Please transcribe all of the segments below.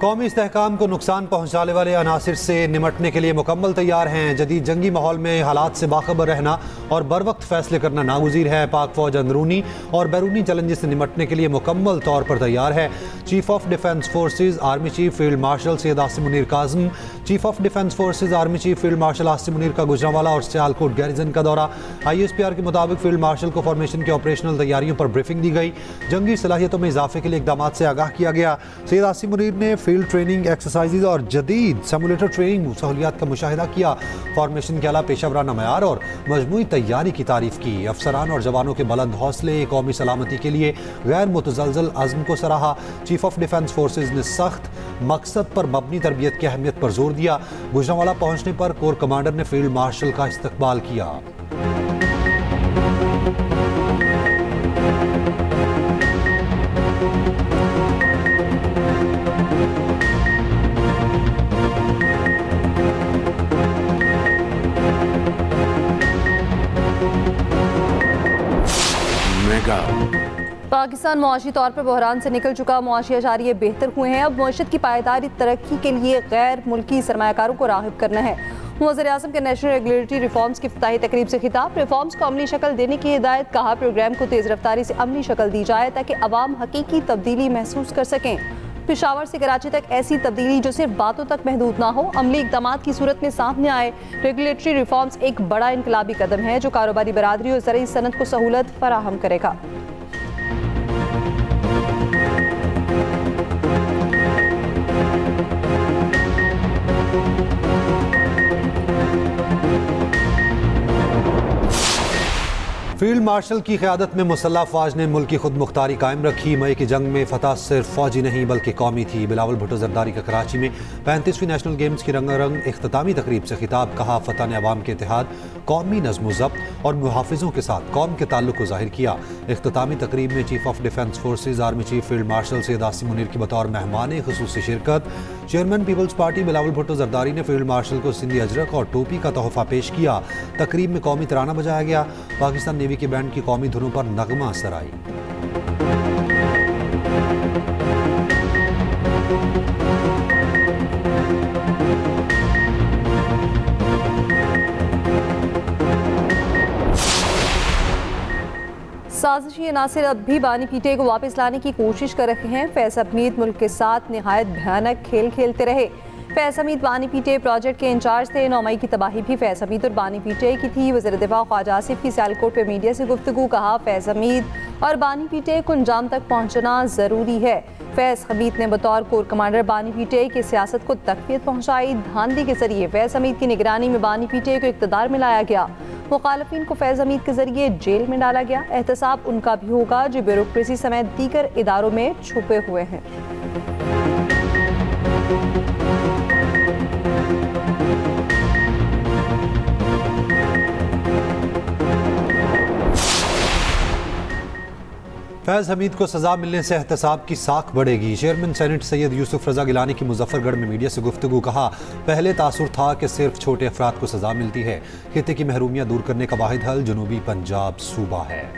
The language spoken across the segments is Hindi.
कौमी इस्तेहकाम को नुकसान पहुँचाने वाले अनासिर से निमटने के लिए मुकम्मल तैयार हैं। जदीद जंगी माहौल में हालात से बाखबर रहना और बर वक्त फैसले करना नागुज़ीर है। पाक फौज अंदरूनी और बैरूनी चैलेंजेस से निमटने के लिए मुकम्मल तौर पर तैयार है। Chief of defence forces army chief field marshal Syed Asim Munir काज़म, chief of defence forces army chief field marshal Asim Munir का गुजरांवाला और सियालकोट गैरिजन का दौरा। ISPR के मुताबिक फील्ड मार्शल को फॉर्मेशन की ऑपरेशनल तैयारियों पर ब्रीफिंग दी गई। जंगी सलाहियतों में इजाफे के लिए इकदाम से आगाह किया गया। सैयद आसिम मुनीर ने फील्ड ट्रेनिंग एक्सरसाइज और जदीद सिमुलेटर ट्रेनिंग सहूलियात का मुशाहिदा किया। फॉर्मेशन के अलावा पेशेवराना मयार और मजमूई तैयारी की तारीफ की। अफसरान और जवानों के बुलंद हौसले कौमी सलामती के लिए गैर मुतज़लज़ल अज़्म को सराहा। चीफ ऑफ डिफेंस फोर्सेज ने सख्त मकसद पर मबनी तरबियत की अहमियत पर जोर दिया। गुजरांवाला पहुंचने पर कोर कमांडर ने फील्ड मार्शल का इस्तकबाल किया। पाकिस्तान मुआशी तौर पर बहरान से निकल चुका। मुआशी अशारिये बेहतर हुए हैं। अब मईशत की पायदारी तरक्की के लिए गैर मुल्की सरमायाकारों को राग़िब करना है। वज़ीर-ए-आज़म के नेशनल रेगुलेटरी रिफॉर्म्स की इफ्तिताही तकरीब से खिताब। रिफॉर्म्स को अमली शक्ल देने की हिदायत। कहा प्रोग्राम को तेज़ रफ्तारी से अमली शक्ल दी जाए ताकि अवाम हकीकी तब्दीली महसूस कर सकें। पेशावर से कराची तक ऐसी तब्दीली जो सिर्फ बातों तक महदूद ना हो, अमली इक़दाम की सूरत में सामने आए। रेगुलेटरी रिफॉर्म्स एक बड़ा इनकलाबी कदम है जो कारोबारी बरादरी और ज़रई सनत को सहूलत फराहम करेगा। फील्ड मार्शल की क़यादत में मुसल्लह फ़ौज ने मुल्क की खुद मुख्तारी कायम रखी। मई की जंग में फतह सिर्फ फ़ौजी नहीं बल्कि कौमी थी। बिलावल भुट्टो ज़रदारी का कराची में 35वीं नेशनल गेम्स की रंगारंग इख्तितामी तकरीब से खिताब। कहा फतह ने अवाम के इत्तेहाद, कौमी नज़्म ज़ब्त और मुहाफ़िज़ों के साथ कौम के ताल्लुक़ को ज़ाहिर किया। इख्तितामी तकरीब में chief of defence forces army chief field marshal Syed Asim Munir की बतौर मेहमान ख़ुसूसी शिरकत। चेयरमैन पीपल्स पार्टी बिलावल भुट्टो ज़रदारी ने फील्ड मार्शल को सिंधी अजरक और टोपी का तोहफ़ा पेश किया। तकरीब में कौमी तराना बजाया गया। पाकिस्तान नेवी के बैंड की कौमी धुनों पर नगमा असर आई। साजिशी अनासिर अब भी बानी पीटे को वापस लाने की कोशिश कर रहे हैं। फैज़ हमीद मुल्क के साथ निहायत भयानक खेल खेलते रहे। फैज़ हमीद बानी पीटे प्रोजेक्ट के इंचार्ज थे। 9 मई की तबाही भी फैज़ हमीद और बानी पीटे की थी। वज़ीर दिफा ख्वाजा आसिफ की सियालकोट पे मीडिया से गुफ्तगू। कहा फैज़ हमीद और बानी पीटे को अंजाम तक पहुँचना ज़रूरी है। फैज़ हमीद ने बतौर कोर कमांडर बानी पीटे की सियासत को तक़वियत पहुँचाई। धांधली के जरिए फैज़ हमीद की निगरानी में बानी पीटे को इक़्तिदार में लाया गया। मुखालफिन को फैज़ हमीद के जरिए जेल में डाला गया। एहतसाब उनका भी होगा जो ब्यूरोक्रेसी समेत दीगर इदारों में छुपे हुए हैं। फैज़ हमीद को सजा मिलने से एहतसाब की साख बढ़ेगी। चेयरमैन सेनेट सैयद यूसुफ रजा गिलानी की मुजफ्फरगढ़ में मीडिया से गुफ्तगू। कहा पहले तासुर था कि सिर्फ छोटे अफराद को सजा मिलती है। खित्ते की महरूमियाँ दूर करने का वाहिद हल जनूबी पंजाब सूबा है।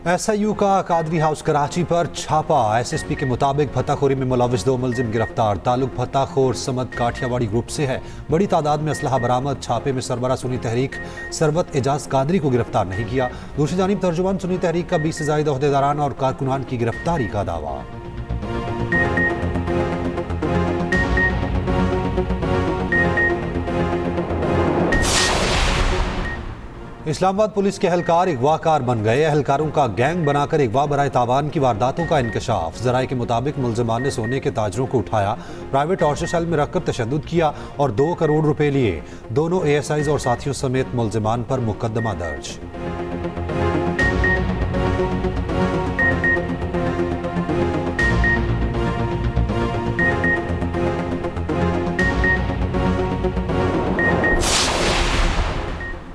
SIU का कादरी हाउस कराची पर छापा। SSP के मुताबिक भत्ताखोरी में मुलविस 2 मुलजिम गिरफ्तार। ताल्लुक भत्ताखोर समद काठियावाड़ी ग्रुप से है। बड़ी तादाद में असलहा बरामद। छापे में सरबरा सुन्नी तहरीक सरबत एजाज कादरी को गिरफ्तार नहीं किया। दूसरी जानिब तर्जुमान सुन्नी तहरीक का 20 से ज़ायद ओहदेदारान और कारकुनान की गिरफ्तारी का दावा। इस्लामाबाद पुलिस के एहलकार अगवाकार बन गए। एहलकारों का गैंग बनाकर अगवा बराए तावान की वारदातों का इंकशाफ। ज़राए के मुताबिक मुलजिमान ने सोने के ताजरों को उठाया, प्राइवेट टॉर्चर सेल में रखकर तशद्दुद किया और 2 करोड़ रुपए लिए। दोनों ASIs और साथियों समेत मुलजिमान पर मुकदमा दर्ज।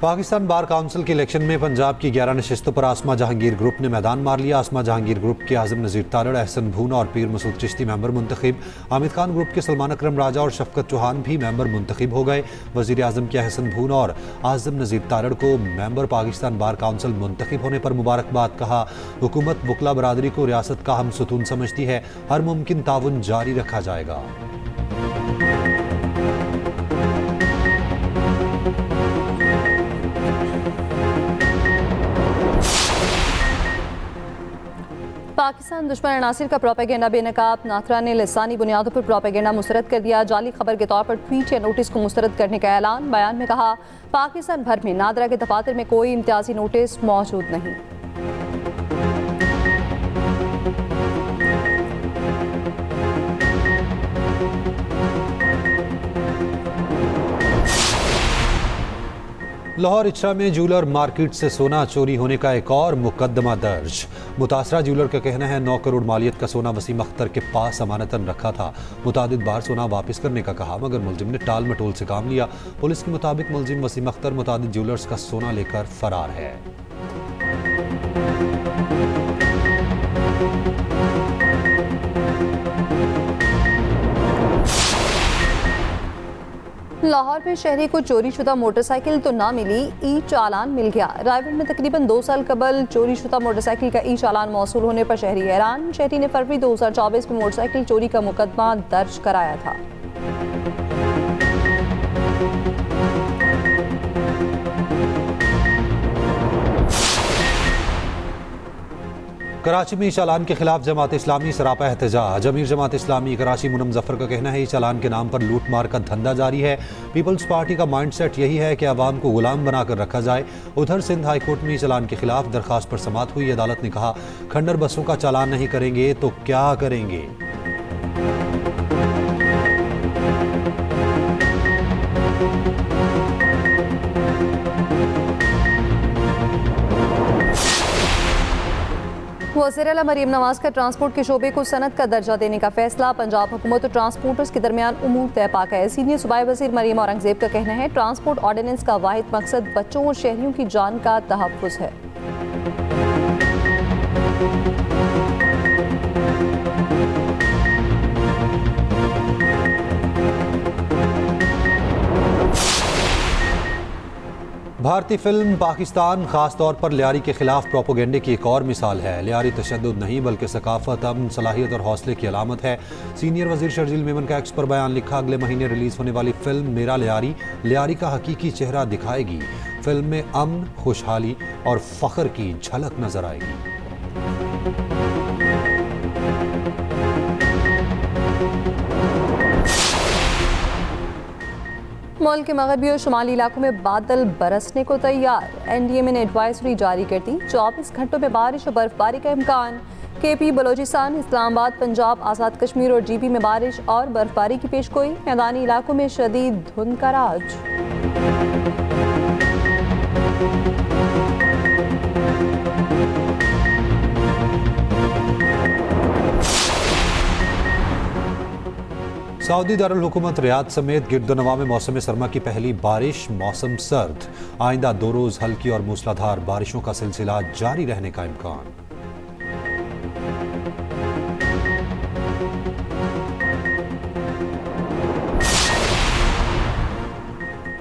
पाकिस्तान बार काउंसिल के इलेक्शन में पंजाब की 11 नशिस्तों पर आसमा जहांगीर ग्रुप ने मैदान मार लिया। आसमा जहांगीर ग्रुप के आजम नज़ीर तारड़, एहसन भूना और पीर मसूद चिश्ती मेंबर मुंतखिब। आमिद खान ग्रुप के सलमान अकरम राजा और शफकत चौहान भी मेंबर मुंतखिब हो गए। वज़ीर आज़म के एहसन भूना और आजम नज़ीर तारड़ को मेंबर पाकिस्तान बार काउंसिल मुंतखिब होने पर मुबारकबाद कहा। हुकूमत वकला बरादरी को रियासत का हम सुतून समझती है, हर मुमकिन ताउन जारी रखा जाएगा। पाकिस्तान दुश्मन अनासिर का प्रोपेगेंडा बेनकाब। नाथरा ने लिसानी बुनियादों पर प्रोपेगेंडा मुस्तरद कर दिया। जाली खबर के तौर पर ट्वीट या नोटिस को मुस्तरद करने का ऐलान। बयान में कहा, पाकिस्तान भर में नादरा के दफातर में कोई इम्तियाजी नोटिस मौजूद नहीं। लाहौर इचरा में ज्वेलर मार्केट से सोना चोरी होने का एक और मुकदमा दर्ज। मुतासरा ज्वेलर का कहना है 9 करोड़ मालियत का सोना वसीम अख्तर के पास अमानतन रखा था। मुतादिद बार सोना वापस करने का कहा, मगर मुलजिम ने टाल मटोल से काम लिया। पुलिस के मुताबिक मुलजिम वसीम अख्तर मुतादिद ज्वेलर्स का सोना लेकर फरार है। लाहौर में शहरी को चोरी शुदा मोटरसाइकिल तो ना मिली, ई चालान मिल गया। रायगढ़ में तकरीबन 2 साल कबल चोरी शुदा मोटरसाइकिल का ई चालान मौसूल होने पर शहरी हैरान। शहरी ने फरवरी 2024 में मोटरसाइकिल चोरी का मुकदमा दर्ज कराया था। कराची में चालान के खिलाफ जमात इस्लामी सरापा एहतजाज। अमीर जमात इस्लामी कराची मुनम जफर का कहना है, इस चालान के नाम पर लूट मार का धंधा जारी है। पीपल्स पार्टी का माइंडसेट यही है कि आवाम को गुलाम बनाकर रखा जाए। उधर सिंध हाईकोर्ट में चालान के खिलाफ दरखास्त पर समाअत हुई। अदालत ने कहा, खंडर बसों का चालान नहीं करेंगे तो क्या करेंगे। वज़ीर आला मरीम नवाज का ट्रांसपोर्ट के शोबे को सनत का दर्जा देने का फैसला। पंजाब हुकूमत और ट्रांसपोर्टर्स के दरमियान उमूर तय पाका है। सीनियर सूबाई वज़ीर मरीम औरंगजेब का कहना है, ट्रांसपोर्ट ऑर्डिनेंस का वाहिद मकसद बच्चों और शहरियों की जान का तहफ़्फ़ुज़ है। भारतीय फिल्म पाकिस्तान खास तौर पर लियारी के खिलाफ प्रोपोगेंडे की एक और मिसाल है। लियारी तशद्दुद नहीं बल्कि सकाफत, अमन, सलाहियत और हौसले की अलामत है। सीनियर वजीर शर्जील मेमन का एक्स पर बयान लिखा, अगले महीने रिलीज होने वाली फिल्म मेरा लियारी लियारी का हकीकी चेहरा दिखाएगी। फिल्म में अमन, खुशहाली और फख्र की झलक नजर आएगी। मुल्क के मगरबी और शुमाली इलाकों में बादल बरसने को तैयार। NDMA ने एडवाइजरी जारी कर दी। 24 घंटों में बारिश और बर्फबारी का इम्कान। KP, बलोचिस्तान, इस्लामाबाद, पंजाब, आज़ाद कश्मीर और GB में बारिश और बर्फबारी की पेशगोई। मैदानी इलाकों में शदीद धुंध का राज। सऊदी दारुल हुकूमत रियाद समेत गिरदोनवा में मौसम सरमा की पहली बारिश। मौसम सर्द। आइंदा 2 रोज हल्की और मूसलाधार बारिशों का सिलसिला जारी रहने का इम्कान।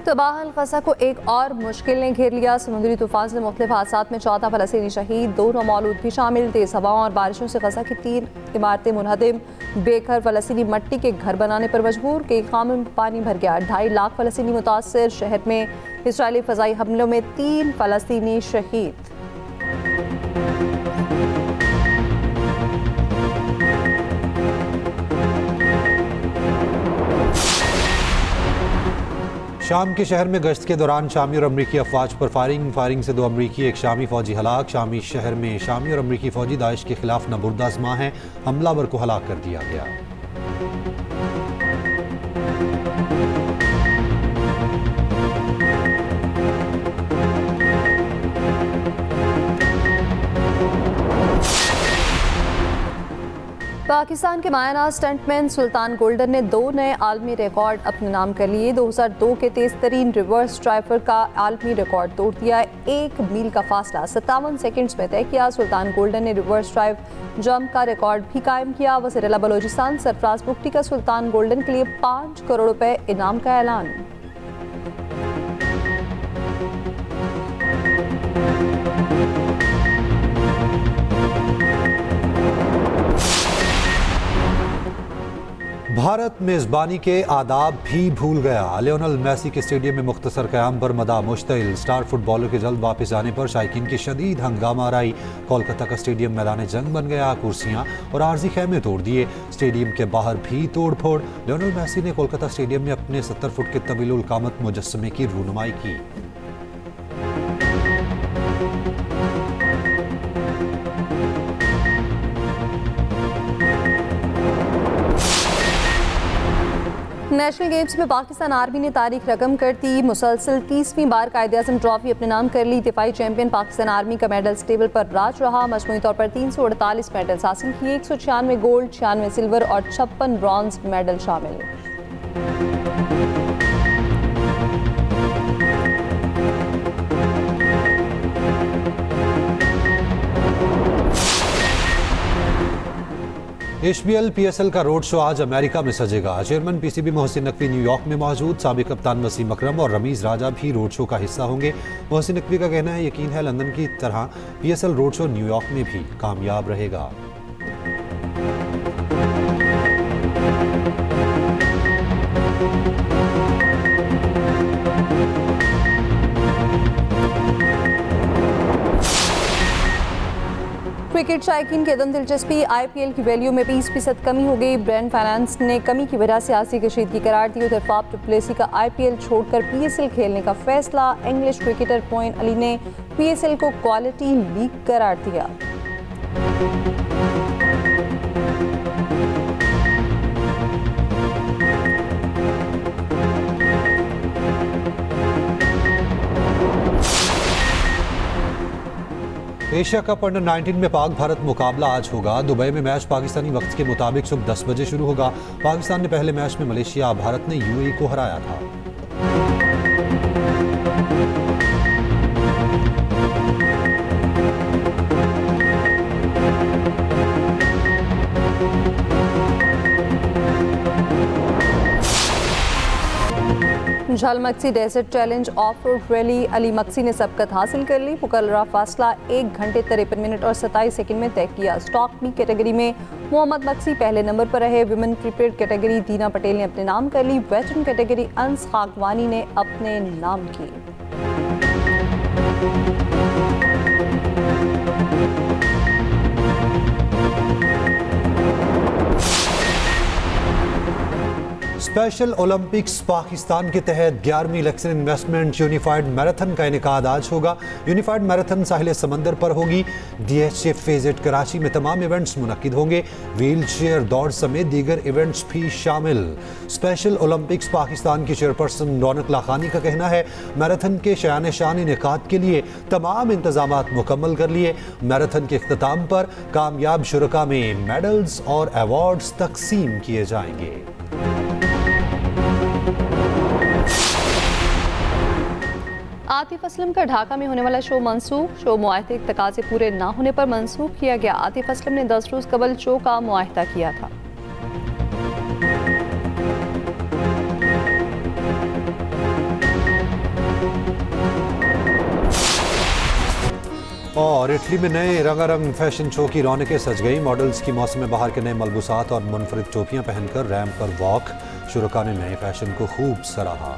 तबाह अल-क़सा को एक और मुश्किल ने घेर लिया। समुद्री तूफान से मुख्तलिफ हादसात में 14 फलस्तीनी शहीद, 2 नौमौलूद भी शामिल। तेज हवाओं और बारिशों से ग़ज़ा की 3 इमारतें मुनहदिम। बेघर फलस्तीनी मट्टी के घर बनाने पर मजबूर। कई खामों में पानी भर गया। 2.5 लाख फलस्तीनी मुतासर। शहर में इजरायली फ़ज़ाई हमलों में 3 फलस्तीनी शहीद। शाम के शहर में गश्त के दौरान शामी और अमरीकी अफवाज पर फायरिंग से 2 अमरीकी, एक शामी फौजी हलाक। शामी शहर में शामी और अमरीकी फौजी दाइश के खिलाफ नबुर्द आज़मा हैं। हमलावर को हलाक कर दिया गया। पाकिस्तान के मायानाज स्टंटमैन सुल्तान गोल्डन ने 2 नए आलमी रिकॉर्ड अपने नाम कर लिए। 2002 के तेज तरीन रिवर्स ड्राइवर का आलमी रिकॉर्ड तोड़ दिया। 1 मील का फासला 57 सेकंड्स में तय किया। सुल्तान गोल्डन ने रिवर्स ड्राइव जंप का रिकॉर्ड भी कायम किया। वज़ीर-ए-आला बलोचिस्तान सरफराज बुख्ती का सुल्तान गोल्डन के लिए 5 करोड़ रुपए इनाम का ऐलान। भारत मेज़बानी के आदाब भी भूल गया। लियोनेल मेसी के स्टेडियम में मुख्तसर क़याम पर मदा मुश्तइल। स्टार फुटबॉलर के जल्द वापस आने पर शायकीन की शदीद हंगामा आराई। कोलकाता का स्टेडियम मैदान जंग बन गया। कुर्सियां और आर्जी खेमे तोड़ दिए। स्टेडियम के बाहर भी तोड़ फोड़। लियोनेल मेसी ने कोलकाता स्टेडियम में अपने 70 फुट के तवील कामत मुजस्समे की रूनुमाई की। नेशनल गेम्स में पाकिस्तान आर्मी ने तारीख रकम कर दी। मुसलसल 30वीं बार कायद-ए-आज़म ट्रॉफी अपने नाम कर ली। दिफाई चैंपियन पाकिस्तान आर्मी का मेडल्स टेबल पर राज रहा। मजमूई तौर पर 348 मेडल्स हासिल किए। 196 गोल्ड, 96 सिल्वर और 56 ब्रॉन्ज मेडल शामिल। HBL PSL का रोड शो आज अमेरिका में सजेगा। Chairman PCB Mohsin Naqvi New York में मौजूद। साबिक कप्तान वसीम अकरम और रमीज राजा भी रोड शो का हिस्सा होंगे। मोहसिन नकवी का कहना है, यकीन है लंदन की तरह PSL रोड शो न्यूयॉर्क में भी कामयाब रहेगा। क्रिकेट शायकीन की अदम दिलचस्पी। IPL की वैल्यू में 20% कमी हो गई। ब्रांड फाइनेंस ने कमी की वजह से सियासी कशीदगी करार दी। उधर फाफ डु प्लेसी का IPL छोड़कर PSL खेलने का फैसला। इंग्लिश क्रिकेटर मोइन अली ने PSL को क्वालिटी लीग करार दिया। एशिया कप अंडर 19 में पाक भारत मुकाबला आज होगा। दुबई में मैच पाकिस्तानी वक्त के मुताबिक सुबह 10 बजे शुरू होगा। पाकिस्तान ने पहले मैच में मलेशिया, भारत ने UAE को हराया था। Jhal Magsi desert challenge of road rally. Ali Magsi ने सबकत हासिल कर ली। मुकर्ररा फासला 1 घंटे 53 मिनट और 27 सेकंड में तय किया। स्टॉक मी कैटेगरी में मोहम्मद मक्सी पहले नंबर पर रहे। विमेन प्रीपेड कैटेगरी दीना पटेल ने अपने नाम कर ली। वेटरन कैटेगरी अंस खाकवानी ने अपने नाम की। स्पेशल ओलंपिक्स पाकिस्तान के तहत 11वीं इलेक्शन इन्वेस्टमेंट यूनिफाइड मैराथन का इनेकाद आज होगा। यूनिफाइड मैराथन साहिल समंदर पर होगी। DHA फेज 8 कराची में तमाम इवेंट्स मुनक्किद होंगे। व्हील चेयर दौड़ समेत दीगर इवेंट्स भी शामिल। स्पेशल ओलंपिक्स पाकिस्तान की चेयरपर्सन रौनक लाखानी का कहना है, मैराथन के शान शान इनेकाद के लिए तमाम इंतजामात मुकम्मल कर लिए। मैराथन के इख्तिताम पर कामयाब शुरका में मेडल्स और अवार्ड्स तकसीम किए जाएंगे। आतिफ असलम का ढाका में होने वाला शो मनसूख। शो मुआहदे के तकाजे पूरे ना होने पर मनसूख किया गया। आतिफ असलम ने 10 रोज कबल शो का मुआहदा किया था। और इटली में नए रंगारंग फैशन शो की रौनकें सज गई। मॉडल्स की मौसम बहार के नए मलबूसात और मुनफरिद टोपियां पहनकर रैंप पर वॉक। शुरका ने नए फैशन को खूब सराहा।